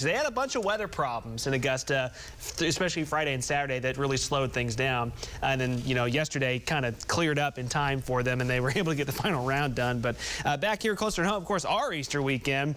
They had a bunch of weather problems in Augusta, especially Friday and Saturday, that really slowed things down. And then, yesterday kind of cleared up in time for them, and they were able to get the final round done. But back here closer to home, of course, our Easter weekend,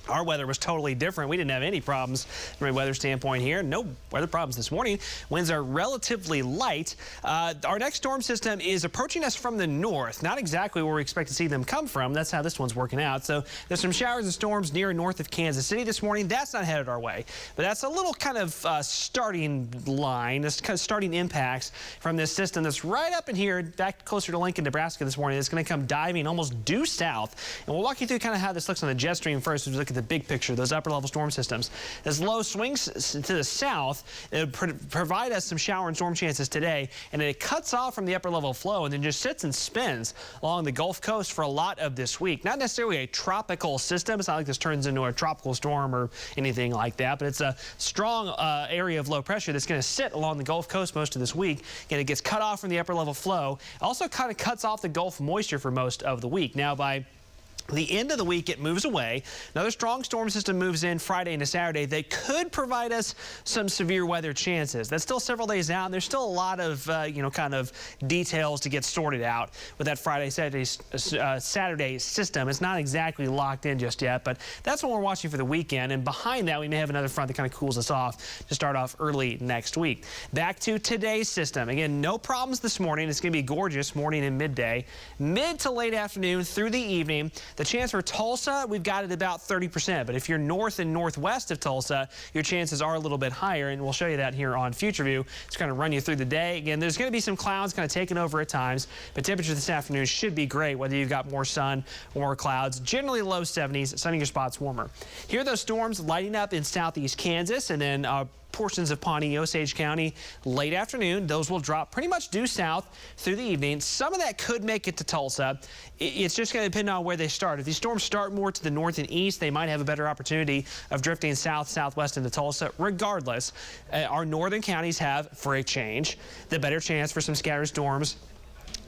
our weather was totally different. We didn't have any problems from a weather standpoint here. No weather problems this morning. Winds are relatively light. Our next storm system is approaching us from the north. Not exactly where we expect to see them come from. That's how this one's working out. So there's some showers and storms near and north of Kansas City this morning. That's not headed our way. But that's a little kind of starting line, this kind of starting impacts from this system that's right up in here, back closer to Lincoln, Nebraska this morning. It's going to come diving almost due south. And we'll walk you through kind of how this looks on the jet stream first as we look at the big picture, those upper level storm systems. As low swings to the south, it would provide us some shower and storm chances today, and it cuts off from the upper level flow and then just sits and spins along the Gulf Coast for a lot of this week. Not necessarily a tropical system. It's not like this turns into a tropical storm or anything like that, but it's a strong area of low pressure that's going to sit along the Gulf Coast most of this week, and it gets cut off from the upper level flow. It also kind of cuts off the Gulf moisture for most of the week. Now, by the end of the week, it moves away. Another strong storm system moves in Friday into Saturday. They could provide us some severe weather chances. That's still several days out, and there's still a lot of, kind of details to get sorted out with that Friday, Saturday system. It's not exactly locked in just yet, but that's what we're watching for the weekend. And behind that, we may have another front that kind of cools us off to start off early next week. Back to today's system. Again, no problems this morning. It's going to be gorgeous morning and midday. Mid to late afternoon through the evening. The chance for Tulsa, we've got it about 30%. But if you're north and northwest of Tulsa, your chances are a little bit higher, and we'll show you that here on Future View. It's going to run you through the day. Again, there's going to be some clouds kind of taking over at times, but temperature this afternoon should be great, whether you've got more sun or more clouds. Generally low 70s, sunnier spots warmer. Here are those storms lighting up in southeast Kansas, and then portions of Pawnee, Osage County late afternoon. Those will drop pretty much due south through the evening. Some of that could make it to Tulsa. It's just going to depend on where they start. If these storms start more to the north and east, they might have a better opportunity of drifting south, southwest into Tulsa. Regardless, our northern counties have, for a change, the better chance for some scattered storms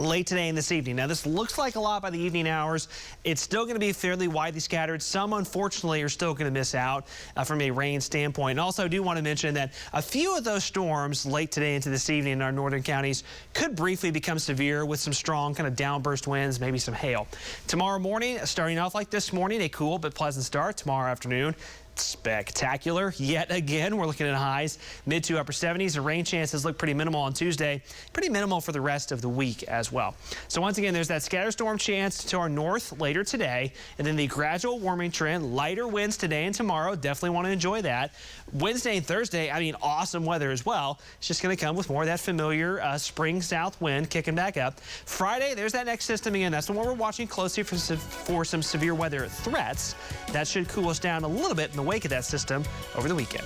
late today and this evening. Now, this looks like a lot by the evening hours. It's still going to be fairly widely scattered. Some, unfortunately, are still going to miss out from a rain standpoint. And also, I do want to mention that a few of those storms late today into this evening in our northern counties could briefly become severe with some strong kind of downburst winds, maybe some hail. Tomorrow morning, starting off like this morning, a cool but pleasant start. Tomorrow afternoon, spectacular yet again. We're looking at highs mid to upper 70s. The rain chances look pretty minimal on Tuesday, pretty minimal for the rest of the week as well. So once again, there's that scatter storm chance to our north later today, and then the gradual warming trend, lighter winds today and tomorrow. Definitely want to enjoy that. Wednesday and Thursday, awesome weather as well. It's just going to come with more of that familiar spring south wind kicking back up. Friday, there's that next system again. That's the one we're watching closely for some severe weather threats. That should cool us down a little bit in the wake of that system over the weekend.